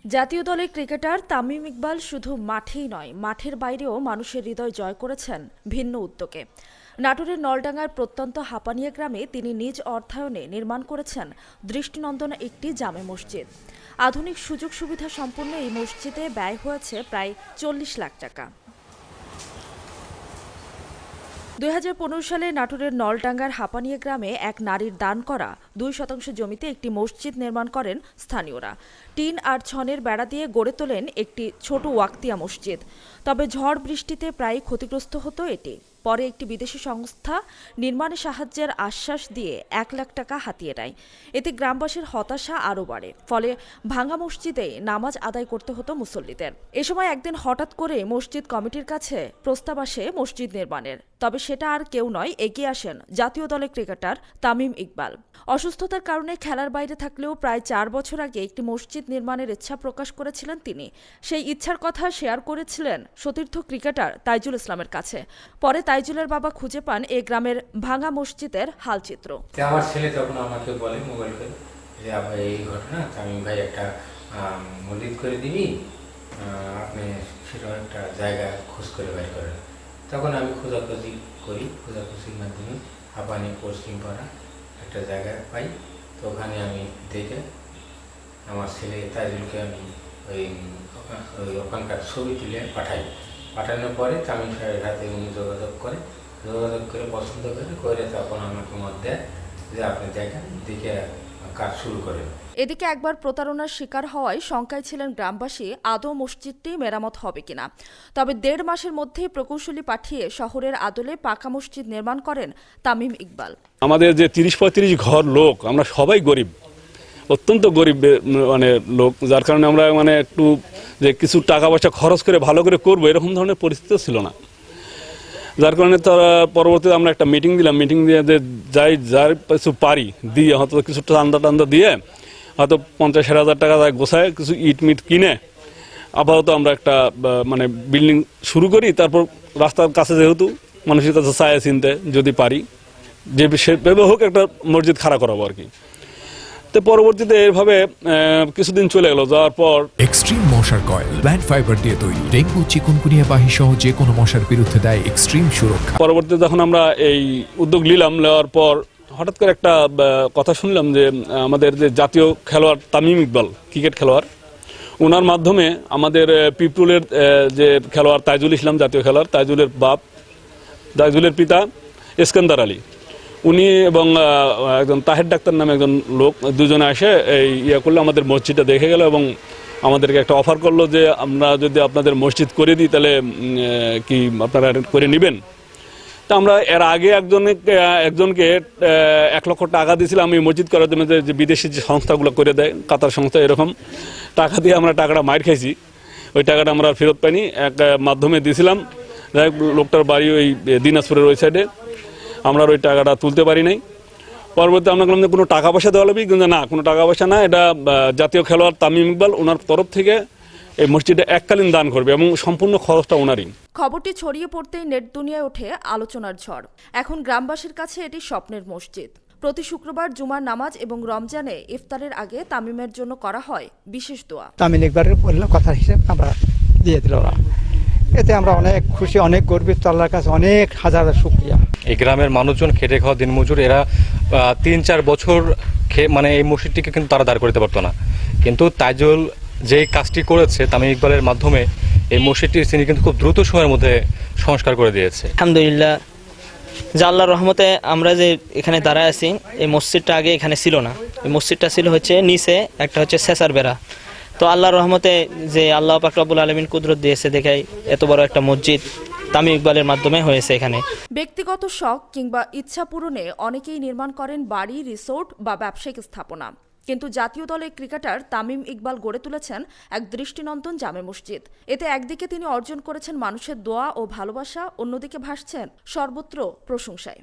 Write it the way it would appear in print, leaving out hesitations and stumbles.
জাতীয় দলের ক্রিকেটার তামিম ইকবাল শুধু মাঠেই নয়, মাঠের বাইরেও মানুষের হৃদয় জয় করেছেন ভিন্ন উদ্যোগে। নাটোরের নলডাঙ্গার প্রত্যন্ত হাপানিয়া গ্রামে তিনি নিজ অর্থায়নে নির্মাণ করেছেন দৃষ্টিনন্দন একটি জামে মসজিদ। আধুনিক সুযোগ সুবিধা সম্পন্ন এই মসজিদে ব্যয় হয়েছে প্রায় ৪০ লাখ টাকা। ২০১৫ সালে নাটোরের নলডাঙ্গার হাপানিয়া গ্রামে এক নারীর দান করা ২% জমিতে একটি মসজিদ নির্মাণ করেন স্থানীয়রা। টিন আর ছনের বেড়া দিয়ে গড়ে তোলেন একটি ছোট ওয়াক্তিয়া মসজিদ। তবে ঝড় বৃষ্টিতে প্রায় ক্ষতিগ্রস্ত হতো এটি। পরে একটি বিদেশি সংস্থা নির্মাণে সাহায্যের আশ্বাস দিয়ে ১ লাখ টাকা হাতিয়ে নেয়। এতে গ্রামবাসীর হতাশা আরও বাড়ে। ফলে ভাঙা মসজিদে নামাজ আদায় করতে হতো মুসল্লিদের। এ সময় একদিন হঠাৎ করে মসজিদ কমিটির কাছে প্রস্তাব আসে মসজিদ নির্মাণের। তবে সেটা আর কেউ নয়, এগিয়ে আসেন জাতীয় দলের ক্রিকেটার তামিম ইকবাল। অসুস্থতার কারণে খেলার বাইরে থাকলেও প্রায় ৪ বছর আগে একটি মসজিদ নির্মাণের ইচ্ছা প্রকাশ করেছিলেন তিনি। সেই ইচ্ছার কথা শেয়ার করেছিলেন সতীর্থ ক্রিকেটার তাইজুল ইসলামের কাছে। পরে তাইজুলের বাবা খুঁজে পান এই গ্রামের ভাঙা মসজিদের হালচিত্র। আমার ছেলে তখন আমাকে বলে মোবাইল করে যে এই ঘটনা, তামিম ভাই একটা মসজিদ করে দিবি, আপনি সেরকম একটা জায়গা খোঁজ করে বের করেন। তখন আমি খোঁজাখুঁজি করি, খোঁজাখুঁজির মাধ্যমে হাঁপানি পশ্চিম পাড়া একটা জায়গা পাই। তো ওখানে আমি দেখে আমার ছেলে তাইজুলকে আমি ওই ওখানকার ছবি তুলে পাঠানোর পরে তামিম সাহেবের হাতে উনি যোগাযোগ করে পছন্দ করে তখন আমাকে মত দেয় যে আপনি দেখেন, দেখে কাজ শুরু করেন। এদিকে একবার প্রতারণার শিকার হওয়ায় শঙ্কায় ছিলেন গ্রামবাসী, আদৌ মসজিদটি মেরামত হবে কিনা। তবে ১.৫ মাসের মধ্যেই প্রকৌশলী পাঠিয়ে শহরের আদলে পাকা মসজিদ নির্মাণ করেন তামিম ইকবাল। আমাদের যে ৩০-৩৫ ঘর লোক, আমরা সবাই গরিব, অত্যন্ত গরিব মানে লোক, যার কারণে আমরা মানে একটু যে কিছু টাকা পয়সা খরচ করে ভালো করে করবো এরকম ধরনের পরিস্থিতি ছিল না। যার কারণে তারা পরবর্তীতে আমরা একটা মিটিং দিলাম, মিটিং দিয়ে যার কিছু পারি দিয়ে হয়তো কিছু টান্দা দিয়ে হয়তো ৫০-৬০ হাজার টাকা গোছায় কিছু ইট মিট কিনে আপাতত আমরা একটা মানে বিল্ডিং শুরু করি। তারপর রাস্তার কাছে যেহেতু মানুষের কাছে চায় চিনতে যদি পারি যে সেভাবে হোক একটা মসজিদ খাড়া করাবো আর কি। তো পরবর্তীতে এভাবে কিছুদিন চলে গেল, যাওয়ার পর এক্সট্রিম মশার কয়েল প্ল্যান্ট ফাইবার দিয়ে তৈরি, ডেঙ্গু চিকুনগুনিয়া বাহি সহ যে কোনো মশার বিরুদ্ধে দেয় এক্সট্রিম সুরক্ষা। পরবর্তীতে যখন আমরা এই উদ্যোগ নিলাম, নেওয়ার পর হঠাৎ করে একটা কথা শুনলাম যে আমাদের যে জাতীয় খেলোয়াড় তামিম ইকবাল, ক্রিকেট খেলোয়াড়, ওনার মাধ্যমে আমাদের পিপুলের যে খেলোয়াড় তাইজুল ইসলাম, জাতীয় খেলোয়াড়, তাইজুলের পিতা ইস্কান্দার আলী, উনি এবং একজন তাহের ডাক্তার নামে একজন লোক, দুজনে এসে এই করলে আমাদের মসজিদটা দেখে গেল এবং আমাদেরকে একটা অফার করলো যে আমরা যদি আপনাদের মসজিদ করে দিই তাহলে কি আপনারা করে নেবেন। তা আমরা এর আগে একজনকে ১ লক্ষ টাকা দিয়েছিলাম এই মসজিদ করার জন্য, যে বিদেশি যে সংস্থাগুলো করে দেয়, কাতার সংস্থা, এরকম টাকা দিয়ে আমরা টাকাটা মাইর খাইছি। ওই টাকাটা আমরা ফেরত পাইনি, এক মাধ্যমে দিয়েছিলাম। যাই হোক, লোকটার বাড়ি ওই দিনাজপুরের ওই সাইডে, আমরা ওই টাকাটা তুলতে পারি নাই। পরবর্তী আমরা বললাম যে কোনো টাকা পয়সা দেওয়া লাগবে, কিন্তু না, কোনো টাকা পয়সা না, এটা জাতীয় খেলোয়াড় তামিম ইকবাল ওনার তরফ থেকে এই মসজিদে এককালীন দান করবে এবং সম্পূর্ণ খরচটা ওনারই। খবরটি ছড়িয়ে পড়তেই নেট দুনিয়ায় ওঠে আলোচনার ঝড়। এখন গ্রামবাসীর কাছে এটি স্বপ্নের মসজিদ। প্রতি শুক্রবার জুমার নামাজ এবং রমজানে ইফতারের আগে তামিমের জন্য করা হয় বিশেষ দোয়া। তামিম ইকবালের বলল কথা হিসেবে আমরা দিয়ে দিল ওরা। এতে আমরা অনেক খুশি, অনেক গর্বিত, আল্লাহর কাছে অনেক হাজার শুকরিয়া। এই গ্রামের মানুষজন খেটে খাওয়া দিনমজুর, এরা ৩-৪ বছর মানে এই মসজিদটিকে কিন্তু তারা দাঁড় করতে পারতো না। কিন্তু তাইজুল যে কাজটি করেছে তামিম ইকবালের মাধ্যমে, এই মসজিদটি তিনি কিন্তু খুব দ্রুত সময়ের মধ্যে সংস্কার করে দিয়েছে। আলহামদুলিল্লাহ, যে আল্লাহর রহমতে আমরা যে এখানে দাঁড়ায় আছি, এই মসজিদটা আগে এখানে ছিল না। এই মসজিদটা ছিল হচ্ছে নিচে একটা হচ্ছে সেসার বেড়া। তো আল্লাহর রহমতে যে আল্লাহ পাক রব্বুল আলামিন কুদরত দিয়েছে দেখাই এত বড় একটা মসজিদ তামিম ইকবালের মাধ্যমে হয়েছে এখানে। ব্যক্তিগত শখ কিংবা ইচ্ছা পূরণে অনেকেই নির্মাণ করেন বাড়ি, রিসোর্ট বা ব্যবসায়িক স্থাপনা। কিন্তু জাতীয় দলের ক্রিকেটার তামিম ইকবাল গড়ে তুলেছেন এক দৃষ্টিনন্দন জামে মসজিদ। এতে একদিকে তিনি অর্জন করেছেন মানুষের দোয়া ও ভালোবাসা, অন্যদিকে ভাসছেন সর্বত্র প্রশংসায়।